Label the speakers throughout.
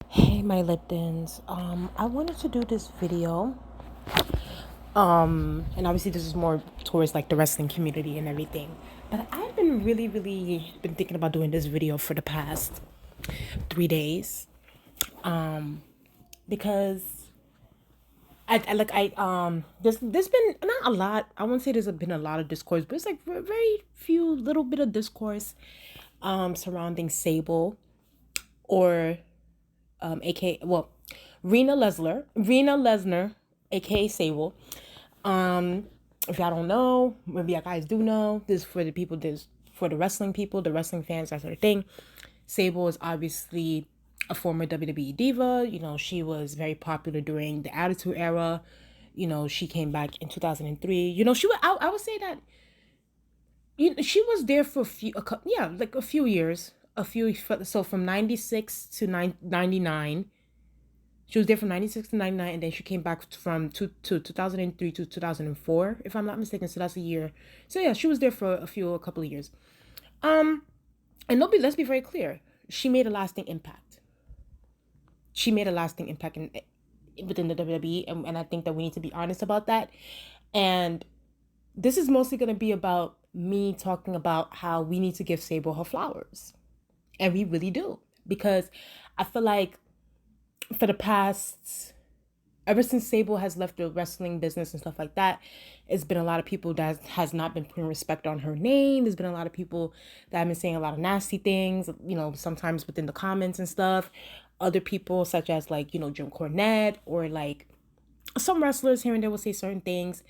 Speaker 1: Hey, my Liptons. I wanted to do this video. And obviously this is more towards like the wrestling community and everything. But I've been really been thinking about doing this video for the past 3 days. Because there's been not a lot. I won't say there's been a lot of discourse, but it's like very few little bit of discourse surrounding Sable or aka well, Rena Lesnar, aka Sable. If y'all don't know, maybe you guys do know. This is for the people. This for the wrestling people, the wrestling fans, that sort of thing. Sable is obviously a former WWE diva. You know, she was very popular during the Attitude Era. You know, she came back in 2003. You know, she was. I would say that she was there for like a few years. So from 96 to 99. She was there from 96 to 99, and then she came back from 2003 to 2004, if I'm not mistaken. So that's a year. So yeah, she was there for a couple of years. Um, and let's be very clear. She made a lasting impact. She made a lasting impact within the WWE, and I think that we need to be honest about that. And this is mostly going to be about me talking about how we need to give Sable her flowers. And we really do. Because I feel like for the past, ever since Sable has left the wrestling business and stuff like that, it's been a lot of people that has not been putting respect on her name. There's been a lot of people that have been saying a lot of nasty things, you know, sometimes within the comments and stuff. Other people, such as like, you know, Jim Cornette, or like some wrestlers here and there will say certain things.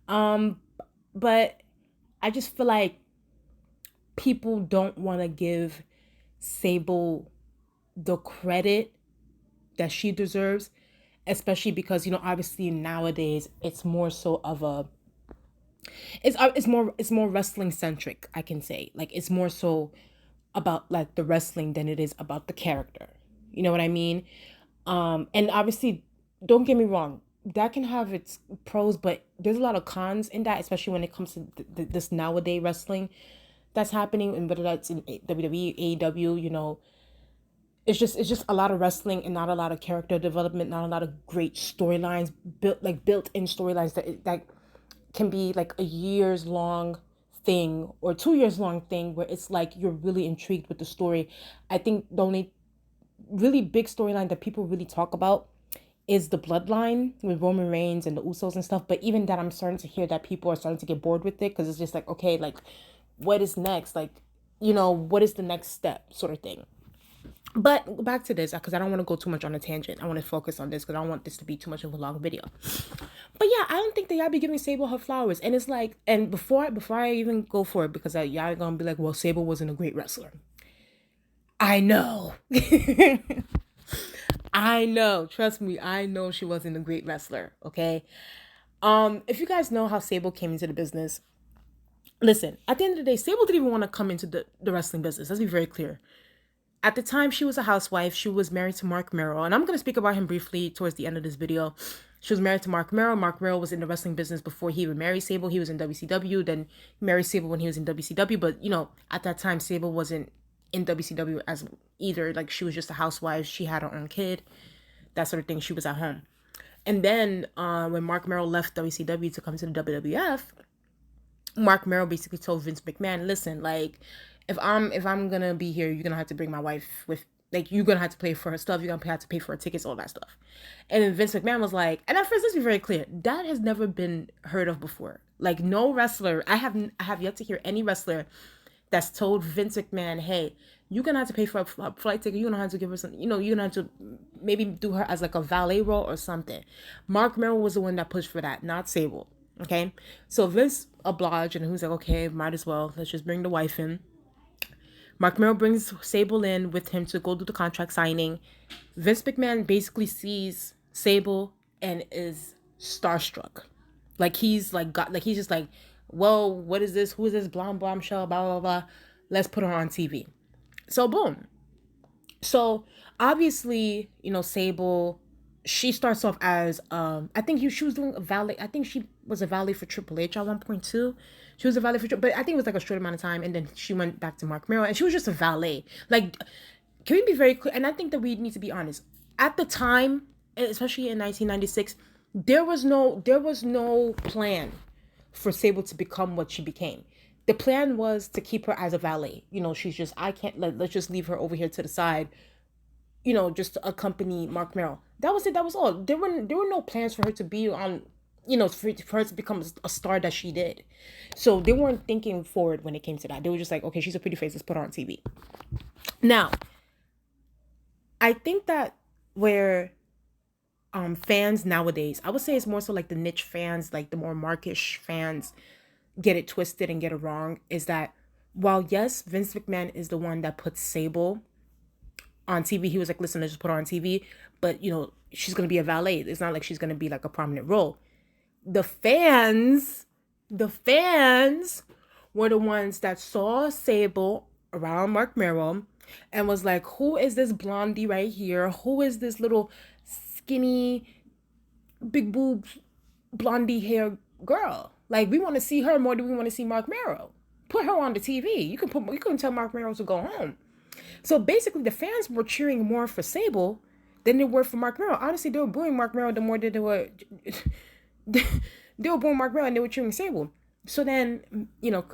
Speaker 1: But I just feel like people don't want to give Sable the credit that she deserves, especially because, you know, obviously nowadays it's more so of a it's more wrestling centric, I can say. Like, it's more so about like the wrestling than it is about the character. You know what I mean? And obviously, don't get me wrong, that can have its pros, but there's a lot of cons in that, especially when it comes to this nowadays wrestling that's happening, and whether that's in WWE, AEW, you know, it's just a lot of wrestling and not a lot of character development, not a lot of great storylines built in storylines that can be like a years long thing or 2 years long thing where it's like you're really intrigued with the story. I think the only really big storyline that people really talk about is the bloodline with Roman Reigns and the Usos and stuff. But even that, I'm starting to hear that people are starting to get bored with it, because it's just like, okay, like, what is next? Like, you know, what is the next step, sort of thing. But back to this, because I don't want to go too much on a tangent. I want to focus on this because I don't want this to be too much of a long video. But yeah, I don't think that y'all be giving Sable her flowers. And it's like, and before I even go for it, because y'all gonna be like, well, Sable wasn't a great wrestler. I know. I know. Trust me, I know she wasn't a great wrestler. Okay. If you guys know how Sable came into the business, listen. At the end of the day, Sable didn't even want to come into the wrestling business. Let's be very clear. At the time, she was a housewife. She was married to Mark Merrill. And I'm going to speak about him briefly towards the end of this video. She was married to Mark Merrill. Mark Merrill was in the wrestling business before he even married Sable. He was in WCW. Then he married Sable when he was in WCW. But, you know, at that time, Sable wasn't in WCW as either. Like, she was just a housewife. She had her own kid. That sort of thing. She was at home. And then when Mark Merrill left WCW to come to the WWF, Mark Merrill basically told Vince McMahon, listen, like, if I'm gonna be here, you're gonna have to bring my wife with, like, you're gonna have to pay for her stuff, you're gonna have to pay for her tickets, all that stuff. And then Vince McMahon was like, and at first, let's be very clear, that has never been heard of before. Like, no wrestler, I have yet to hear any wrestler that's told Vince McMahon, hey, you're gonna have to pay for a flight ticket, you're gonna have to give her some, you know, you're gonna have to maybe do her as like a valet role or something. Mark Merrill was the one that pushed for that, not Sable. Okay, so Vince obliged, and he was like, okay, might as well, let's just bring the wife in. Mark Merrill brings Sable in with him to go do the contract signing. Vince McMahon basically sees Sable and is starstruck. Like, he's like got, like, he's just like, well, what is this? Who is this blonde bombshell? Blah blah blah. Let's put her on TV. So boom. So obviously, you know, Sable, she starts off as I think she was doing a valet. I think she was a valet for Triple H at one point too. She was a valet for, but I think it was like a short amount of time, and then she went back to Mark Merrill, and she was just a valet. Like, can we be very clear? And I think that we need to be honest. At the time, especially in 1996, there was no plan for Sable to become what she became. The plan was to keep her as a valet. She's just, I can't let's just leave her over here to the side, just to accompany Mark Merrill. That was it. That was all. There were no plans for her to be on, for her to become a star that she did. So they weren't thinking forward when it came to that. They were just like, okay, she's a pretty face. Let's put her on TV. Now, I think that where fans nowadays, I would say it's more so like the niche fans, like the more markish fans get it twisted and get it wrong, is that while yes, Vince McMahon is the one that puts Sable on TV, he was like, listen, let's just put her on TV, but she's gonna be a valet. It's not like she's gonna be like a prominent role. The fans were the ones that saw Sable around Mark Merrill and was like, who is this blondie right here? Who is this little skinny, big boobs, blondie hair girl? Like, we want to see her more than we want to see Mark Merrill. Put her on the TV. You can tell Mark Merrill to go home. So basically, the fans were cheering more for Sable than they were for Mark Merrill. Honestly, they were booing Mark Merrill the more than they were. They were booing Mark Merrill and they were cheering Sable. So then,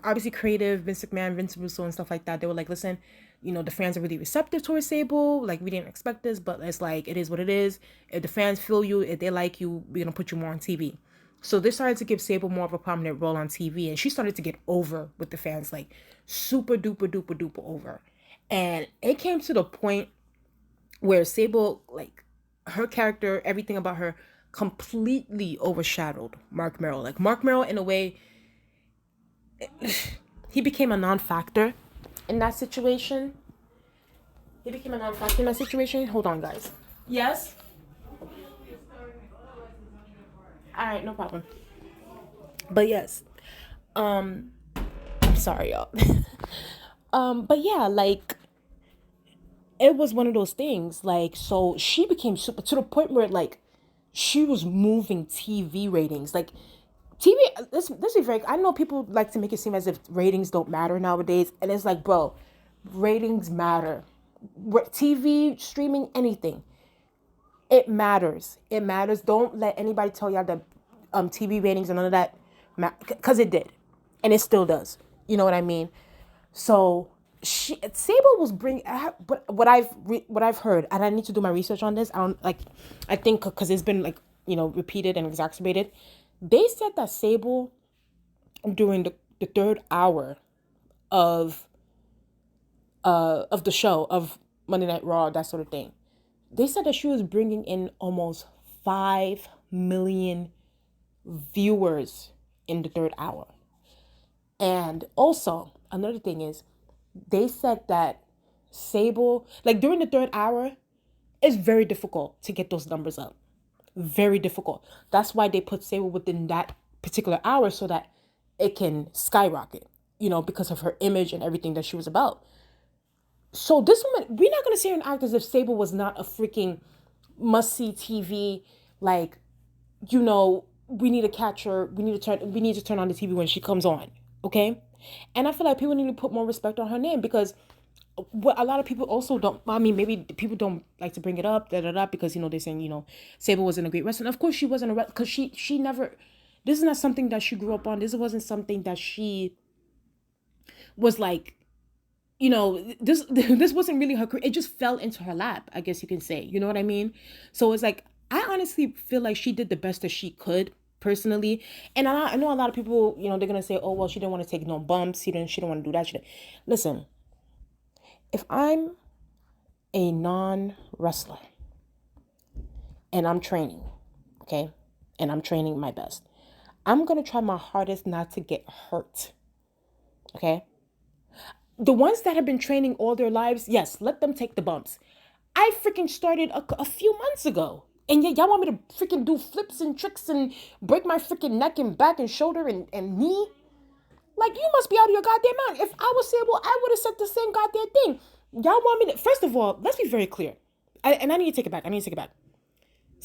Speaker 1: obviously creative, Vince McMahon, Vince Russo and stuff like that, they were like, listen, the fans are really receptive towards Sable. Like, we didn't expect this, but it's like, it is what it is. If the fans feel you, if they like you, we're going to put you more on TV. So they started to give Sable more of a prominent role on TV. And she started to get over with the fans, like super duper duper duper over. And it came to the point where Sable, like, her character, everything about her completely overshadowed Mark Merrill. Like, Mark Merrill, in a way, he became a non-factor in that situation. Hold on, guys. Yes? All right, no problem. But yes. I'm sorry, y'all. But yeah, like, it was one of those things. Like, so she became super, to the point where, like, she was moving TV ratings. Like, TV, let's be very, I know people like to make it seem as if ratings don't matter nowadays. And it's like, bro, ratings matter. TV, streaming, anything. It matters. It matters. Don't let anybody tell y'all that TV ratings and none of that, because it did. And it still does. You know what I mean? So Sable was bringing, but what I've heard, and I need to do my research on this. I think because it's been like, repeated and exacerbated. They said that Sable, during the third hour of the show, of Monday Night Raw, that sort of thing, they said that she was bringing in almost 5 million viewers in the third hour. And also, another thing is, they said that Sable, like, during the third hour, it's very difficult to get those numbers up. Very difficult. That's why they put Sable within that particular hour, so that it can skyrocket, because of her image and everything that she was about. So this woman, we're not going to sit here and act as if Sable was not a freaking must-see TV, like, we need to catch her, we need to turn on the TV when she comes on, okay? And I feel like people need to put more respect on her name, because what a lot of people also don't, I mean, maybe people don't like to bring it up, because, they're saying, Sable wasn't a great wrestler. Of course she wasn't a wrestler, because she never, this is not something that she grew up on. This wasn't something that she was like, this wasn't really her career. It just fell into her lap, I guess you can say. You know what I mean? So it's like, I honestly feel like she did the best that she could, personally. And I know a lot of people, they're going to say, oh, well, she didn't want to take no bumps. She didn't want to do that. Listen, if I'm a non-wrestler and I'm training, okay, and I'm training my best, I'm going to try my hardest not to get hurt, okay? The ones that have been training all their lives, yes, let them take the bumps. I freaking started a few months ago. And yet y'all want me to freaking do flips and tricks and break my freaking neck and back and shoulder and knee? Like, you must be out of your goddamn mind. If I was Sable, I would have said the same goddamn thing. Y'all want me to... First of all, let's be very clear. I need to take it back.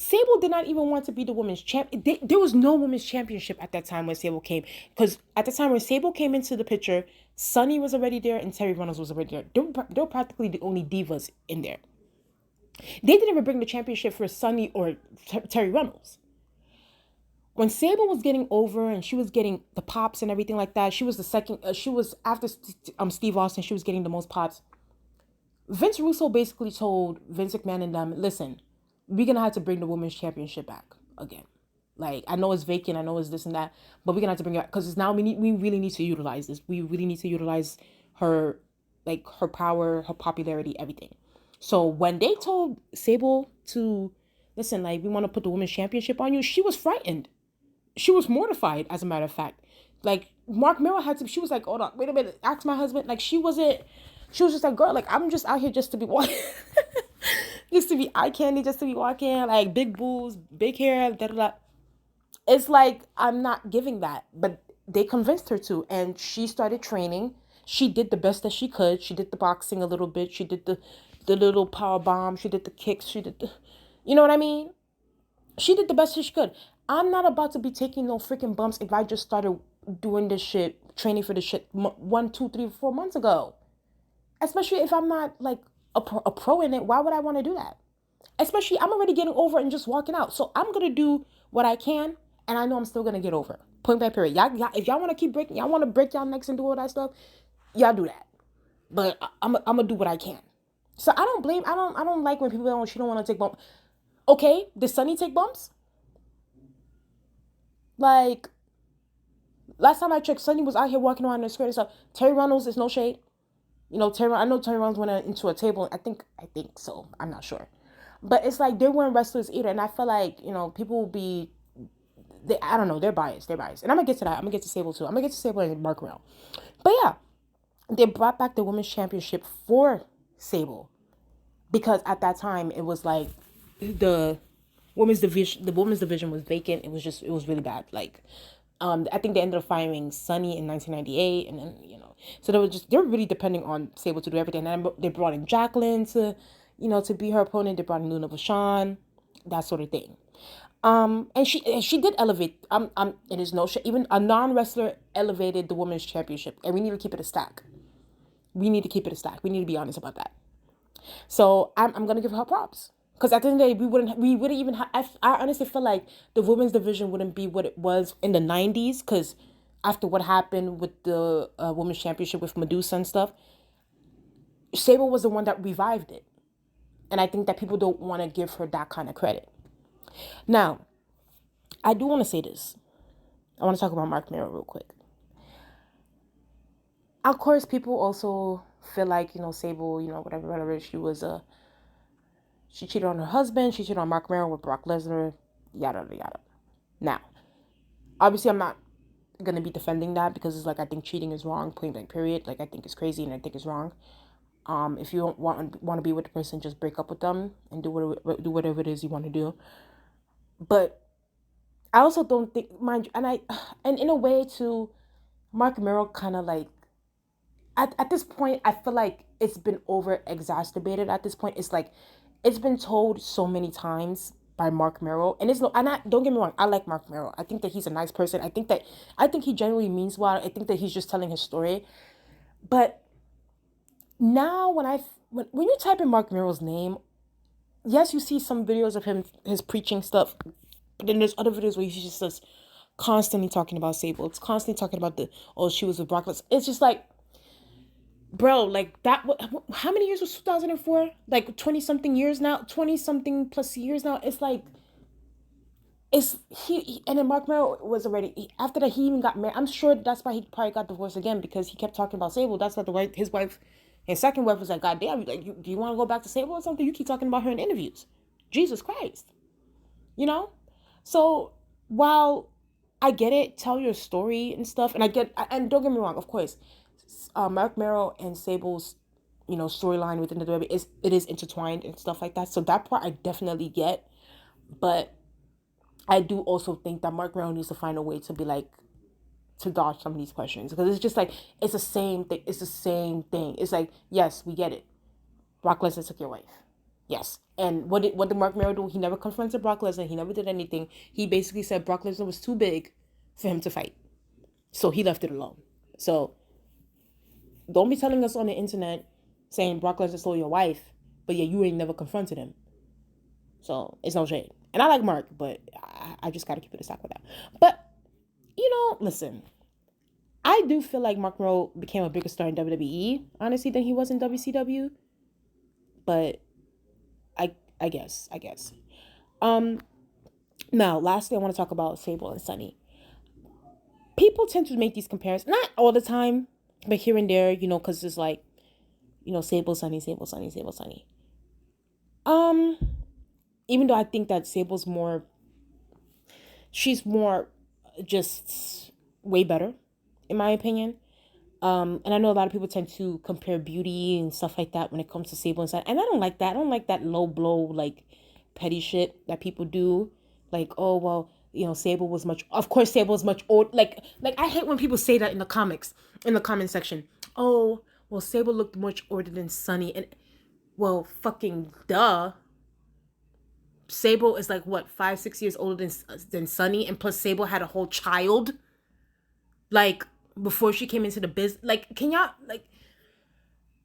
Speaker 1: Sable did not even want to be the women's champ. There was no women's championship at that time when Sable came. Because at the time when Sable came into the picture, Sunny was already there and Terry Runnels was already there. They were practically the only divas in there. They didn't even bring the championship for Sunny or Terry Runnels. When Sable was getting over and she was getting the pops and everything like that, she was the second. She was after Steve Austin. She was getting the most pops. Vince Russo basically told Vince McMahon and them, listen, we're going to have to bring the women's championship back again. Like, I know it's vacant, I know it's this and that, but we're going to have to bring it back because now we really need to utilize this. We really need to utilize her, like, her power, her popularity, everything. So when they told Sable to, listen, like, we want to put the women's championship on you, she was frightened. She was mortified, as a matter of fact. Like, Mark Merrill had to, she was like, hold on, wait a minute, ask my husband. Like, she was just like, girl, like, I'm just out here just to be walking. Just to be eye candy, just to be walking, like, big boobs, big hair, da da da. It's like, I'm not giving that. But they convinced her to, and she started training. She did the best that she could. She did the boxing a little bit. She did the little power bomb. She did the kicks. She did the, you know what I mean? She did the best she could. I'm not about to be taking no freaking bumps if I just started doing this shit, training for this shit 1, 2, 3, 4 months ago. Especially if I'm not like a pro in it, why would I want to do that? Especially, I'm already getting over and just walking out. So I'm going to do what I can, and I know I'm still going to get over. Point blank period. Y'all, if y'all want to keep breaking, y'all want to break y'all necks and do all that stuff, y'all do that. But I'm going to do what I can. So I don't like when people she don't want to take bumps. Okay, did Sunny take bumps? Like, last time I checked, Sunny was out here walking around in the skirt and stuff. Terry Runnels is no shade. You know, I know Terry Runnels went into a table. I think so. I'm not sure. But it's like, they weren't wrestlers either. And I feel like, you know, people will be, I don't know, they're biased. And I'm going to get to that. I'm going to get to Sable too. I'm going to get to Sable and Mark Merrill. But yeah, they brought back the women's championship for Sable. Because at that time, it was like the women's division was vacant. It was really bad. Like, I think they ended up firing Sunny in 1998, and then, you know, so they were really depending on Sable to do everything. And then they brought in Jacqueline to, you know, to be her opponent. They brought in Luna Vachon, that sort of thing. And she did elevate. It is no shit. Even a non-wrestler elevated the women's championship, and we need to keep it a stack. We need to keep it a stack. We need to be honest about that. So I'm gonna give her props. Because at the end of the day, we wouldn't even have, I honestly feel like the women's division wouldn't be what it was in the 90s. Because after what happened with the women's championship with Medusa and stuff, Sable was the one that revived it. And I think that people don't want to give her that kind of credit. Now, I do want to say this. I want to talk about Mark Merrill real quick. Of course, people also feel like, you know, Sable, you know, whatever, she cheated on her husband, she cheated on Mark Merrill with Brock Lesnar, yada, yada. Now, obviously, I'm not going to be defending that because it's like, I think cheating is wrong, point blank period. Like, I think it's crazy and I think it's wrong. If you don't want to be with the person, just break up with them and do whatever it is you want to do. But I also don't think, mind you, and in a way too, Mark Merrill kind of like, at this point, I feel like it's been over exacerbated. At this point, it's like, it's been told so many times by Mark Merrill, and don't get me wrong, I like Mark Merrill. I think that he's a nice person. I think he genuinely means well. I think that he's just telling his story. But now when you type in Mark Merrill's name, yes, you see some videos of him, his preaching stuff, but then there's other videos where he's just constantly talking about Sable. It's constantly talking about she was with Brock Lesnar. It's just like, bro, like that, how many years was 2004? Like 20 something years now, 20 something plus years now. It's like, and then Mark Merrill was already, after that, he even got married. I'm sure that's why he probably got divorced again, because he kept talking about Sable. That's why his second wife was like, God damn, like, do you want to go back to Sable or something? You keep talking about her in interviews. Jesus Christ. You know? So while I get it, tell your story and stuff, and don't get me wrong, of course, Mark Merrill and Sable's, you know, storyline within the WWE is intertwined and stuff like that. So that part I definitely get, but I do also think that Mark Merrill needs to find a way to be like, to dodge some of these questions, because it's just like, it's the same thing. It's the same thing. It's like, yes, we get it. Brock Lesnar took your wife. Yes. And what did Mark Mero do? He never confronted Brock Lesnar. He never did anything. He basically said Brock Lesnar was too big for him to fight. So he left it alone. So don't be telling us on the internet saying Brock Lesnar stole your wife, but yeah, you ain't never confronted him. So it's no shade. And I like Mark, but I just got to keep it aside with that. But, listen, I do feel like Mark Mero became a bigger star in WWE, honestly, than he was in WCW. But I guess. Now, lastly, I want to talk about Sable and Sunny. People tend to make these comparisons, not all the time, but here and there, because it's like, Sable, Sunny, Sable, Sunny, Sable, Sunny. Even though I think that she's more just way better, in my opinion. And I know a lot of people tend to compare beauty and stuff like that when it comes to Sable and Sunny. And I don't like that. I don't like that low blow, like, petty shit that people do. Like, oh, well, Sable was of course, Sable was much old. Like, I hate when people say that in the comment section. Oh, well, Sable looked much older than Sunny. And, well, fucking duh. Sable is like, what, 5-6 years older than Sunny? And plus, Sable had a whole child. Like, before she came into the business. Like, can y'all, like,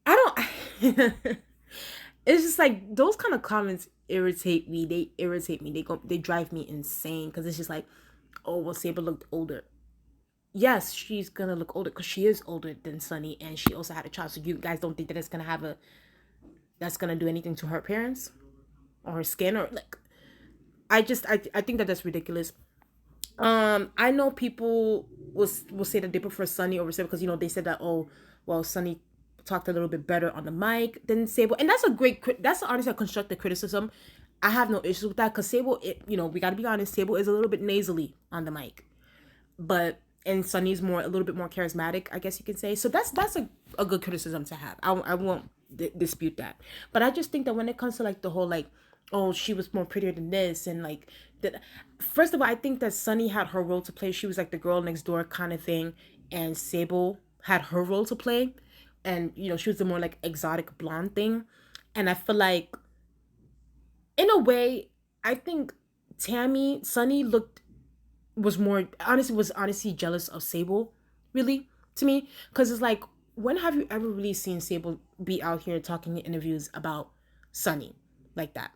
Speaker 1: I don't, it's just like, those kind of comments irritate me. They irritate me. They drive me insane. Because it's just like, oh, well, Sable looked older. Yes, she's going to look older because she is older than Sunny. And she also had a child. So you guys don't think that it's going to that's going to do anything to her appearance? Or her skin? Or, like, I think that that's ridiculous. I know people will say that they prefer Sunny over Sable because they said that, oh, well, Sunny talked a little bit better on the mic than Sable, and that's honestly a constructive criticism. I have no issues with that because Sable, we got to be honest, Sable is a little bit nasally on the mic, and Sunny's a little bit more charismatic, I guess you can say. So that's a good criticism to have. I won't dispute that, but I just think that when it comes to like the whole like, oh, she was more prettier than this, and like that. First of all, I think that Sunny had her role to play. She was like the girl next door kind of thing, and Sable had her role to play, and she was the more like exotic blonde thing. And I feel like, in a way, I think Sunny was honestly jealous of Sable, really, to me, because it's like, when have you ever really seen Sable be out here talking in interviews about Sunny like that?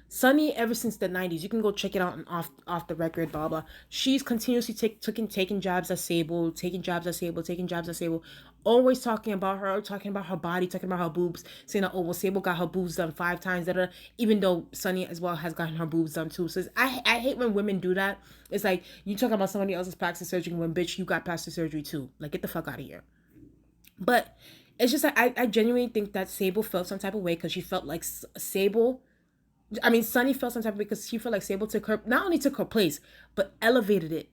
Speaker 1: Sunny, ever since the 90s, you can go check it out and off the record, blah blah. She's continuously taking jabs at Sable, always talking about her body, talking about her boobs, saying that, oh, well, Sable got her boobs done 5 times, da. Even though Sunny as well has gotten her boobs done too. So I hate when women do that. It's like, you talking about somebody else's plastic surgery when, bitch, you got plastic surgery too. Like, get the fuck out of here. But it's just like, I genuinely think that Sable felt some type of way because she felt like Sunny felt some type of way because she felt like Sable not only took her place, but elevated it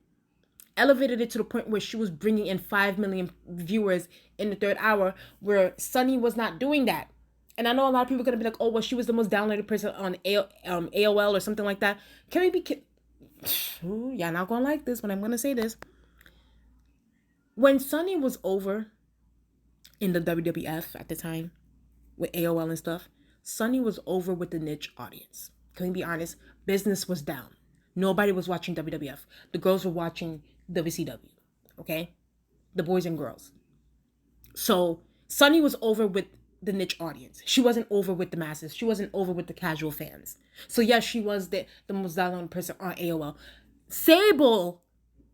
Speaker 1: to the point where she was bringing in 5 million viewers in the 3rd hour, where Sunny was not doing that. And I know a lot of people are going to be like, oh, well, she was the most downloaded person on AOL or something like that. Can we be y'all not going to like this, but I'm going to say this. When Sunny was over in the WWF at the time, with AOL and stuff, Sunny was over with the niche audience. Can we be honest? Business was down. Nobody was watching WWF. The girls were watching WCW. Okay? The boys and girls. So Sunny was over with the niche audience. She wasn't over with the masses. She wasn't over with the casual fans. So yes, she was the most downloaded person on AOL. Sable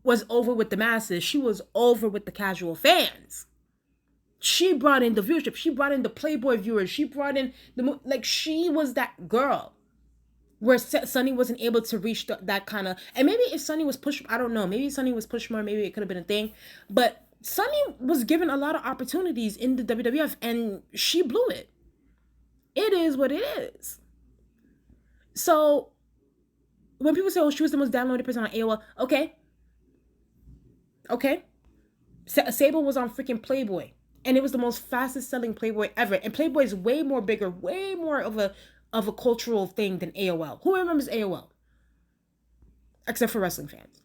Speaker 1: was over with the masses. She was over with the casual fans. She brought in the viewership. She brought in the Playboy viewers. She brought in she was that girl. Where Sunny wasn't able to reach that kind of, and maybe if Sunny was pushed, I don't know, maybe Sunny was pushed more, maybe it could have been a thing, but Sunny was given a lot of opportunities in the WWF, and she blew it. It is what it is. So, when people say, oh, she was the most downloaded person on AOL, okay. Sable was on freaking Playboy. And it was the most fastest selling Playboy ever. And Playboy is way more bigger, way more of a cultural thing than AOL. Who remembers AOL? Except for wrestling fans.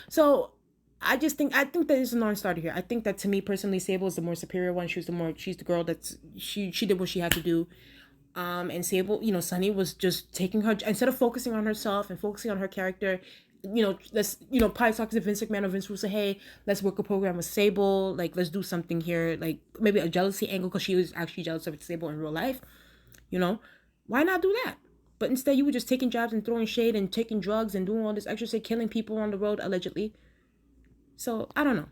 Speaker 1: So I think that is a non-starter here. I think that, to me personally, Sable is the more superior one. She's the girl she did what she had to do. And Sable, Sunny was just taking her, instead of focusing on herself and focusing on her character. Let's, probably talk to Vince McMahon or Vince Russo. Hey, let's work a program with Sable. Like, let's do something here. Like, maybe a jealousy angle because she was actually jealous of Sable in real life. Why not do that? But instead, you were just taking jabs and throwing shade and taking drugs and doing all this extra shit, killing people on the road, allegedly. So, I don't know.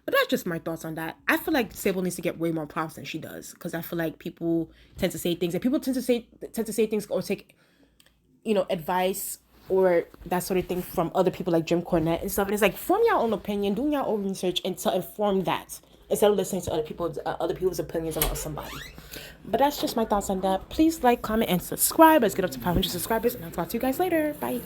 Speaker 1: But that's just my thoughts on that. I feel like Sable needs to get way more props than she does, because I feel like people tend to say things, and people tend to say things or take, advice or that sort of thing from other people like Jim Cornette and stuff. And it's like, form your own opinion, do your own research, and to inform that instead of listening to other people's opinions about somebody. But that's just my thoughts on that. Please like, comment, and subscribe. Let's get up to 500 subscribers, and I'll talk to you guys later. Bye.